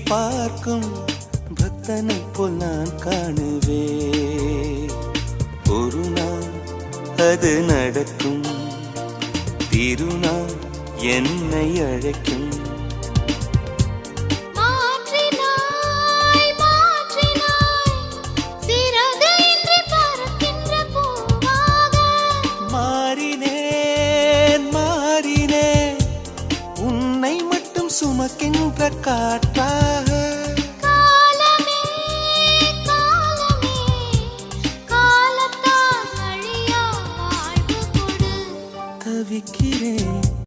பார்க்கும் பக்தனை போல் நான் காணுவே. ஒரு நாள் அது நடக்கும், திருநாள் என்னை அழைக்கும். சுமக்கின்ற காற்று